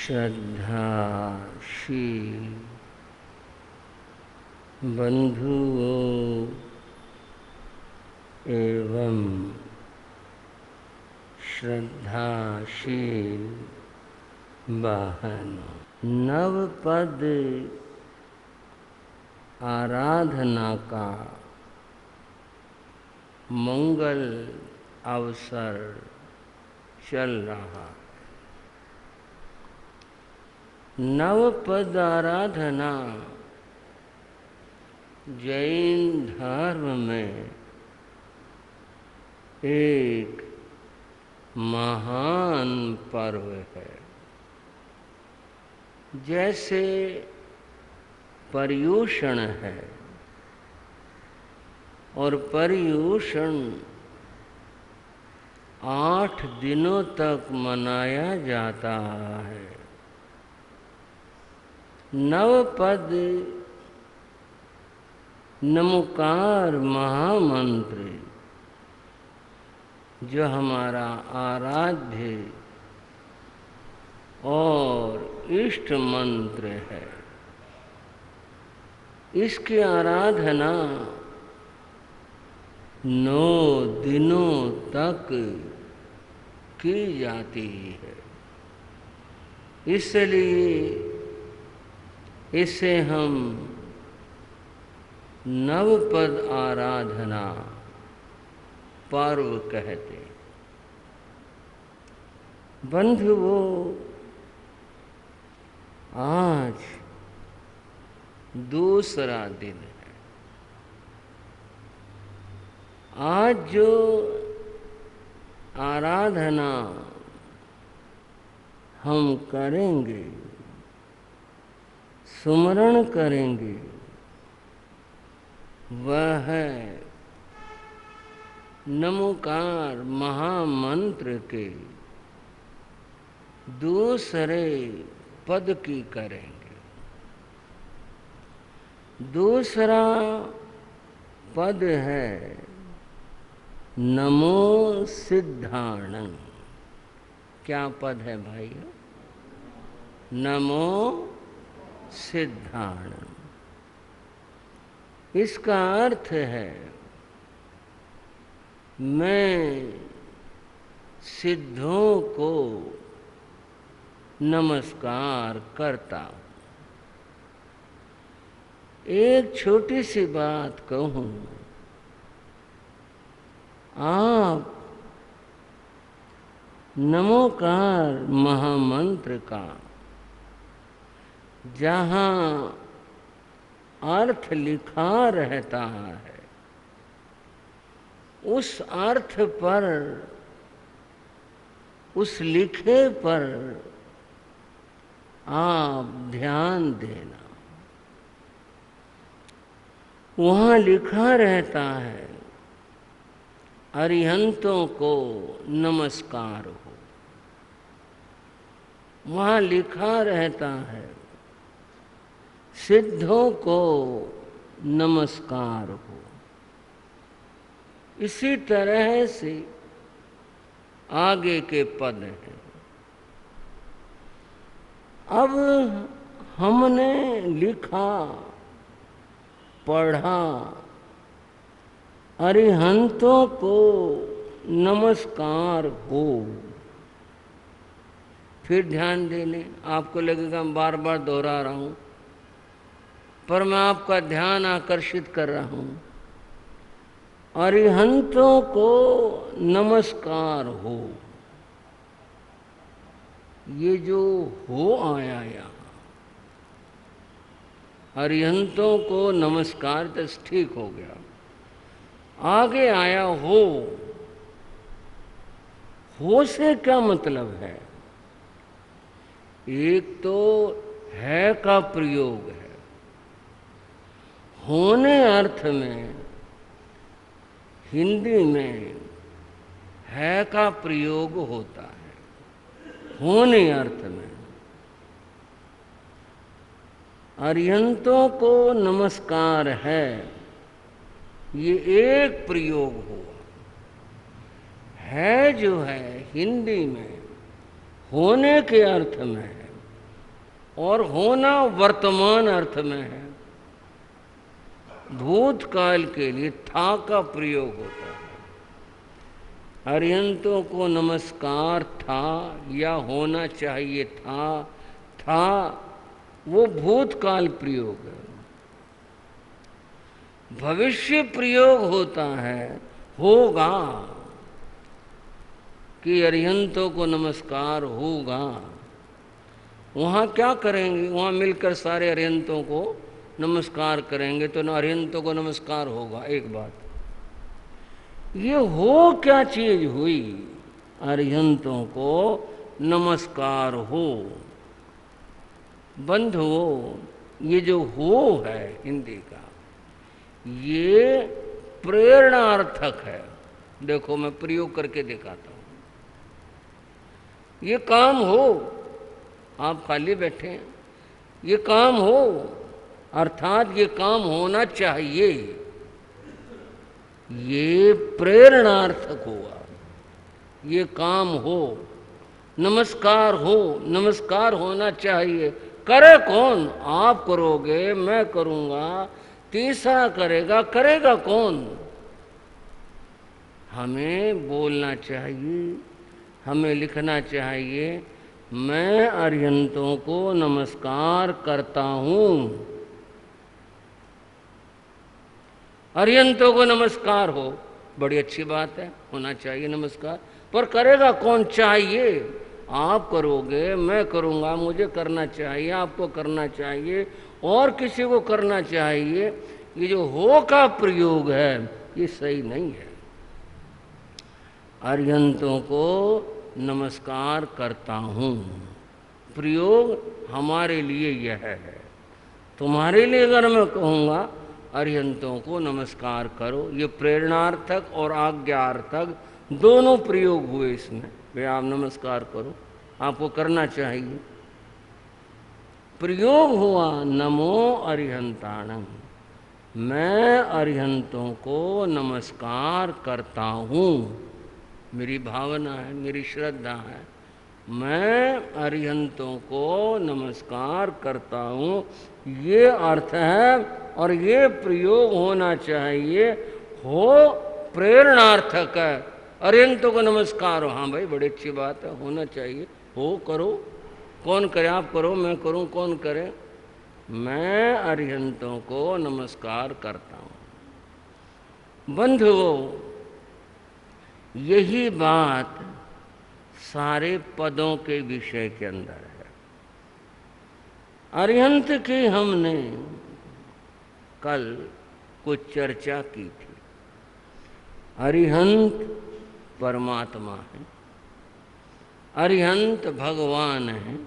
श्रद्धाशील बंधुओं एवं श्रद्धाशील बहनों, नवपद आराधना का मंगल अवसर चल रहा है। नवपद आराधना जैन धर्म में एक महान पर्व है। जैसे पर्युषण है और पर्युषण 8 दिनों तक मनाया जाता है। नवपद नमोकार महामंत्र जो हमारा आराध्य और इष्ट मंत्र है, इसकी आराधना 9 दिनों तक की जाती है। इसलिए इसे हम नवपद आराधना पर्व कहते। बंधुओं, आज दूसरा दिन है। आज जो आराधना हम करेंगे, सुमरण करेंगे, वह है नमोकार महामंत्र के दूसरे पद की करेंगे। दूसरा पद है नमो सिद्धाणं। क्या पद है भाई? नमो सिद्धाणं। इसका अर्थ है मैं सिद्धों को नमस्कार करता हूँ। एक छोटी सी बात कहूँ, आप नमोकार महामंत्र का जहाँ अर्थ लिखा रहता है, उस अर्थ पर, उस लिखे पर आप ध्यान देना। वहाँ लिखा रहता है अरिहंतों को नमस्कार हो। वहाँ लिखा रहता है सिद्धों को नमस्कार हो। इसी तरह से आगे के पद हैं। अब हमने लिखा, पढ़ा, अरिहंतों को नमस्कार हो। फिर ध्यान दे लें। आपको लगेगा मैं बार बार दोहरा रहा हूँ, पर मैं आपका ध्यान आकर्षित कर रहा हूँ। अरिहंतों को नमस्कार हो। ये जो हो आया यहाँ, अरिहंतों को नमस्कार तो ठीक हो गया, आगे आया हो। हो से क्या मतलब है? एक तो है का प्रयोग है। होने अर्थ में हिंदी में है का प्रयोग होता है। होने अर्थ में अरिहंतों को नमस्कार है, ये एक प्रयोग हुआ। है जो है हिंदी में होने के अर्थ में है, और होना वर्तमान अर्थ में है। भूतकाल के लिए था का प्रयोग होता है। अरिहंतों को नमस्कार था या होना चाहिए था वो भूतकाल प्रयोग है। भविष्य प्रयोग होता है होगा, कि अरिहंतों को नमस्कार होगा। वहाँ क्या करेंगे? वहाँ मिलकर सारे अरिहंतों को नमस्कार करेंगे तो अरिहंतों को नमस्कार होगा। एक बात ये हो क्या चीज हुई? अरिहंतों को नमस्कार हो। बंधुओं, ये जो हो है हिंदी का, ये प्रेरणार्थक है। देखो मैं प्रयोग करके दिखाता हूं। ये काम हो, आप खाली बैठे हैं, ये काम हो, अर्थात ये काम होना चाहिए, ये प्रेरणार्थक हुआ। ये काम हो, नमस्कार हो, नमस्कार होना चाहिए। करे कौन? आप करोगे, मैं करूंगा, तीसरा करेगा। करेगा कौन? हमें बोलना चाहिए, हमें लिखना चाहिए, मैं अरिहंतों को नमस्कार करता हूं। अरिहंतों को नमस्कार हो, बड़ी अच्छी बात है, होना चाहिए नमस्कार। पर करेगा कौन? चाहिए। आप करोगे, मैं करूंगा, मुझे करना चाहिए, आपको करना चाहिए, और किसी को करना चाहिए। ये जो हो का प्रयोग है ये सही नहीं है। अरिहंतों को नमस्कार करता हूँ, प्रयोग हमारे लिए यह है। तुम्हारे लिए अगर मैं कहूँगा अरिहंतों को नमस्कार करो, ये प्रेरणार्थक और आज्ञार्थक दोनों प्रयोग हुए इसमें। वे आप नमस्कार करो, आपको करना चाहिए। प्रयोग हुआ नमो अरिहंताणं, मैं अरिहंतों को नमस्कार करता हूँ। मेरी भावना है, मेरी श्रद्धा है, मैं अरिहंतों को नमस्कार करता हूँ, ये अर्थ है। और ये प्रयोग होना चाहिए, हो प्रेरणार्थक है। अरिहंतों को नमस्कार हो, हाँ भाई बड़ी अच्छी बात है, होना चाहिए, हो, करो। कौन करे? आप करो, मैं करूँ, कौन करे? मैं अरिहंतों को नमस्कार करता हूँ। बंधुओं, यही बात सारे पदों के विषय के अंदर है। अरिहंत की हमने कल कुछ चर्चा की थी। अरिहंत परमात्मा है, अरिहंत भगवान है।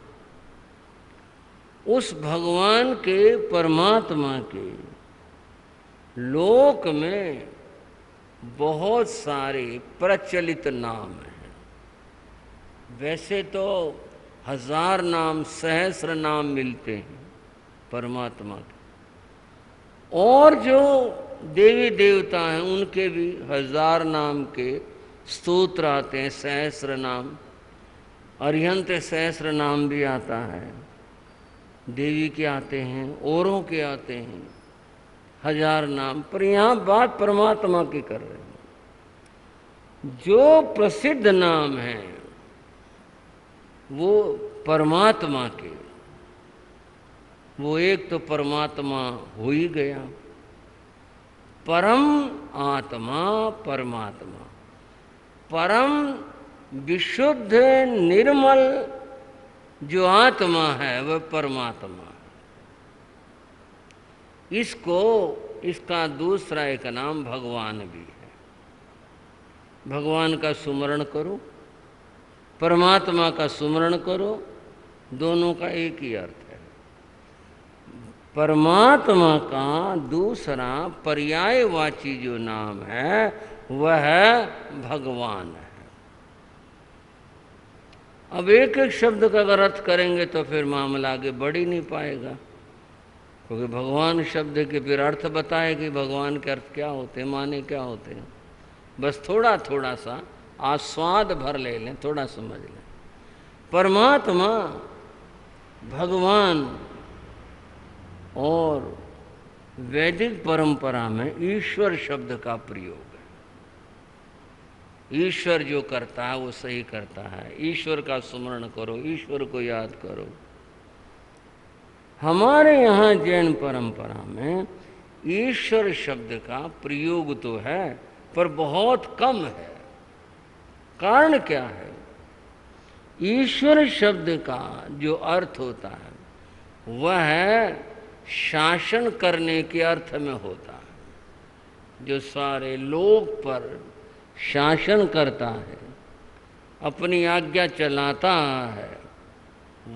उस भगवान के, परमात्मा के लोक में बहुत सारे प्रचलित नाम हैं। वैसे तो 1000 नाम, सहस्र नाम मिलते हैं परमात्मा के, और जो देवी देवता हैं उनके भी 1000 नाम के स्तोत्र आते हैं, सहस्र नाम। अरिहंत सहस्र नाम भी आता है, देवी के आते हैं, औरों के आते हैं, 1000 नाम। पर यहाँ बात परमात्मा की कर रहे हैं। जो प्रसिद्ध नाम है वो परमात्मा के, वो एक तो परमात्मा हो ही गया, परम आत्मा परमात्मा। परम विशुद्ध निर्मल जो आत्मा है वह परमात्मा। इसको, इसका दूसरा एक नाम भगवान भी है। भगवान का सुमरण करो, परमात्मा का सुमरण करो, दोनों का एक ही अर्थ है। परमात्मा का दूसरा पर्यायवाची जो नाम है वह भगवान है। अब एक एक शब्द का अगर अर्थ करेंगे तो फिर मामला आगे बढ़ ही नहीं पाएगा, क्योंकि भगवान शब्द के फिर अर्थ बताए कि भगवान के अर्थ क्या होते हैं, माने क्या होते हैं। बस थोड़ा थोड़ा सा आस्वाद भर ले लें, थोड़ा समझ लें। परमात्मा भगवान और वैदिक परंपरा में ईश्वर शब्द का प्रयोग है। ईश्वर जो करता है वो सही करता है, ईश्वर का स्मरण करो, ईश्वर को याद करो। हमारे यहाँ जैन परंपरा में ईश्वर शब्द का प्रयोग तो है पर बहुत कम है। कारण क्या है? ईश्वर शब्द का जो अर्थ होता है वह है शासन करने के अर्थ में होता है। जो सारे लोक पर शासन करता है, अपनी आज्ञा चलाता है,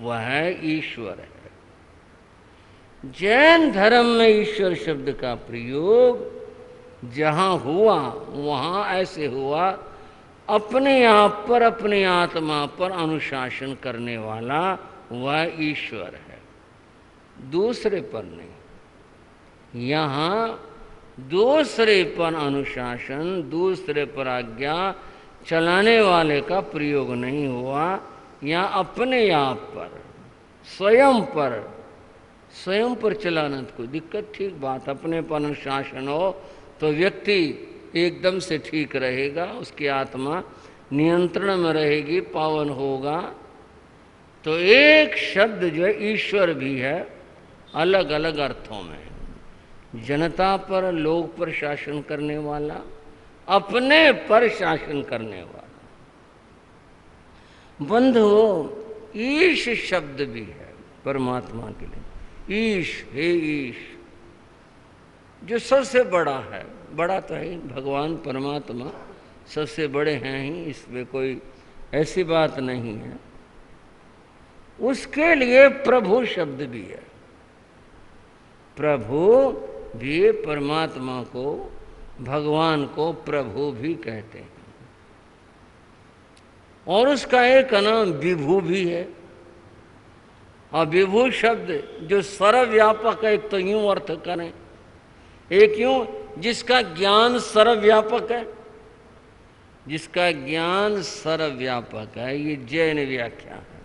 वह ईश्वर है। जैन धर्म में ईश्वर शब्द का प्रयोग जहाँ हुआ वहाँ ऐसे हुआ, अपने आप पर, अपनी आत्मा पर अनुशासन करने वाला वह ईश्वर है, दूसरे पर नहीं। यहाँ दूसरे पर अनुशासन, दूसरे पर आज्ञा चलाने वाले का प्रयोग नहीं हुआ। यहाँ अपने आप पर, स्वयं पर चलाना तो कोई दिक्कत, ठीक बात। अपने पर अनुशासन हो तो व्यक्ति एकदम से ठीक रहेगा, उसकी आत्मा नियंत्रण में रहेगी, पावन होगा। तो एक शब्द जो है ईश्वर भी है, अलग अलग अर्थों में। जनता पर, लोग पर शासन करने वाला, अपने पर शासन करने वाला। बंधुओं, ईश शब्द भी है परमात्मा के लिए। ईश, हे ईश, जो सबसे बड़ा है। बड़ा तो है भगवान परमात्मा, सबसे बड़े हैं ही, इसमें कोई ऐसी बात नहीं है। उसके लिए प्रभु शब्द भी है। प्रभु भी परमात्मा को, भगवान को प्रभु भी कहते हैं। और उसका एक नाम विभु भी है। और विभु शब्द जो सर्वव्यापक है, एक तो यूं अर्थ करें, एक यूं जिसका ज्ञान सर्वव्यापक है। जिसका ज्ञान सर्वव्यापक है, ये जैन व्याख्या है।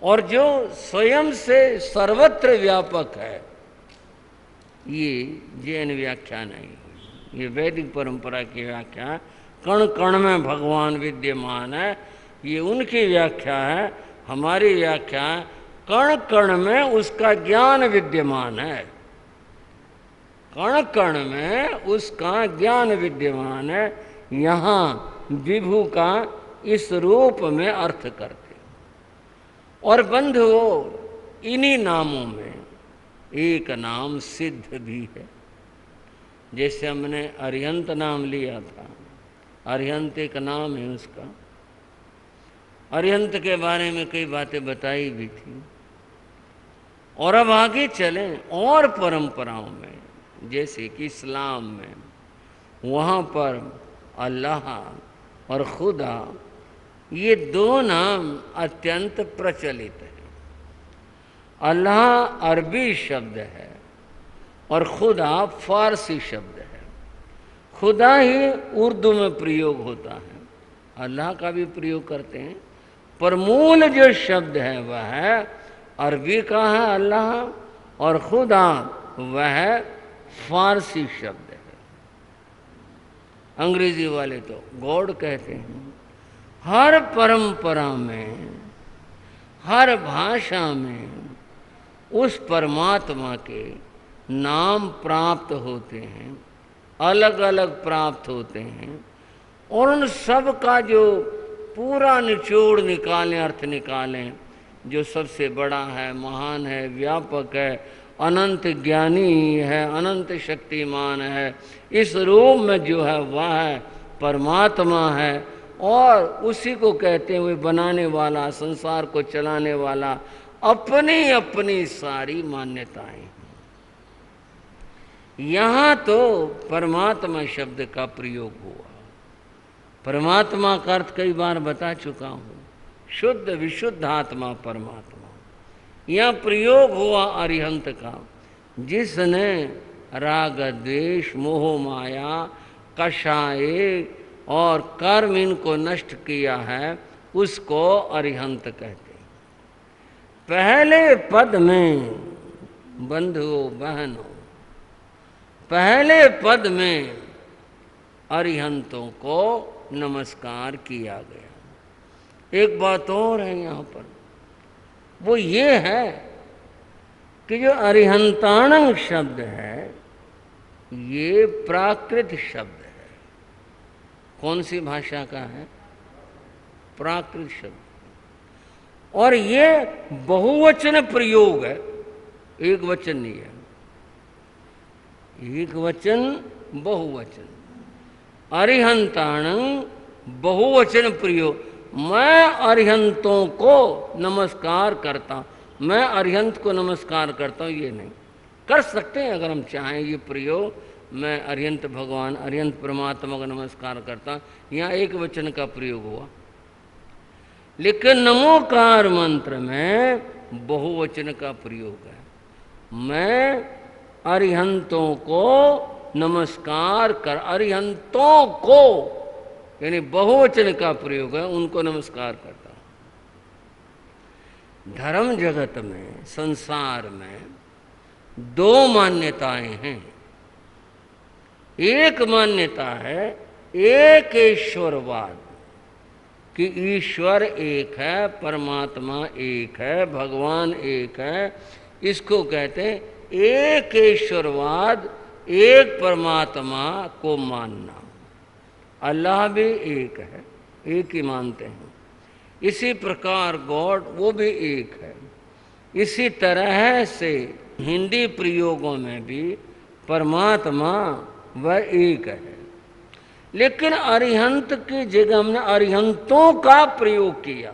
और जो स्वयं से सर्वत्र व्यापक है, ये जैन व्याख्या नहीं, ये वैदिक परंपरा की व्याख्या। कण कण में भगवान विद्यमान है, ये उनकी व्याख्या है। हमारी व्याख्या है कण कण में उसका ज्ञान विद्यमान है। कण कण में उसका ज्ञान विद्यमान है। यहाँ विभु का इस रूप में अर्थ करते। और बंधुओं, इन्हीं नामों में एक नाम सिद्ध भी है। जैसे हमने अरिहंत नाम लिया था, अरिहंत एक नाम है उसका। अरिहंत के बारे में कई बातें बताई भी थी। और अब आगे चलें और परंपराओं में, जैसे कि इस्लाम में, वहाँ पर अल्लाह और खुदा, ये दो नाम अत्यंत प्रचलित है। अल्लाह अरबी शब्द है और खुदा फारसी शब्द है। खुदा ही उर्दू में प्रयोग होता है, अल्लाह का भी प्रयोग करते हैं, पर मूल जो शब्द है वह है अरबी का है अल्लाह, और खुदा वह फारसी शब्द है। अंग्रेजी वाले तो गॉड कहते हैं। हर परंपरा में, हर भाषा में उस परमात्मा के नाम प्राप्त होते हैं, अलग अलग प्राप्त होते हैं। और उन सब का जो पूरा निचोड़ निकालें, अर्थ निकालें, जो सबसे बड़ा है, महान है, व्यापक है, अनंत ज्ञानी है, अनंत शक्तिमान है, इस रूप में जो है वह है परमात्मा है। और उसी को कहते हुए बनाने वाला, संसार को चलाने वाला, अपनी अपनी सारी मान्यताएं। यहाँ तो परमात्मा शब्द का प्रयोग हुआ। परमात्मा का अर्थ कई बार बता चुका हूँ, शुद्ध विशुद्ध आत्मा परमात्मा। यहाँ प्रयोग हुआ अरिहंत का, जिसने राग द्वेष मोह माया कषाय और कर्म इनको नष्ट किया है, उसको अरिहंत कहते हैं। पहले पद में बंधुओं बहनों, पहले पद में अरिहंतों को नमस्कार किया गया। एक बात और है यहाँ पर, वो ये है कि जो अरिहंताणं शब्द है ये प्राकृत शब्द है। कौन सी भाषा का है? प्राकृत शब्द। और ये बहुवचन प्रयोग है, एक वचन नहीं है। एक वचन बहुवचन, अरिहंताणं बहुवचन प्रयोग। मैं अरिहंतों को नमस्कार करता हूँ, मैं अरिहंत को नमस्कार करता हूँ, ये नहीं कर सकते हैं अगर हम चाहें ये प्रयोग। मैं अरिहंत भगवान, अरिहंत परमात्मा को नमस्कार करता हूँ, यहाँ एक वचन का प्रयोग हुआ। लेकिन नमोकार मंत्र में बहुवचन का प्रयोग है। मैं अरिहंतों को नमस्कार कर, अरिहंतों को यानी बहुवचन का प्रयोग है, उनको नमस्कार करता हूं। धर्म जगत में, संसार में दो मान्यताएं हैं। एक मान्यता है एक ईश्वरवाद, कि ईश्वर एक है, परमात्मा एक है, भगवान एक है। इसको कहते हैं एक ईश्वरवाद, एक परमात्मा को मानना। अल्लाह भी एक है, एक ही मानते हैं। इसी प्रकार गॉड वो भी एक है। इसी तरह से हिंदी प्रयोगों में भी परमात्मा वह एक है। लेकिन अरिहंत की जगह हमने अरिहंतों का प्रयोग किया।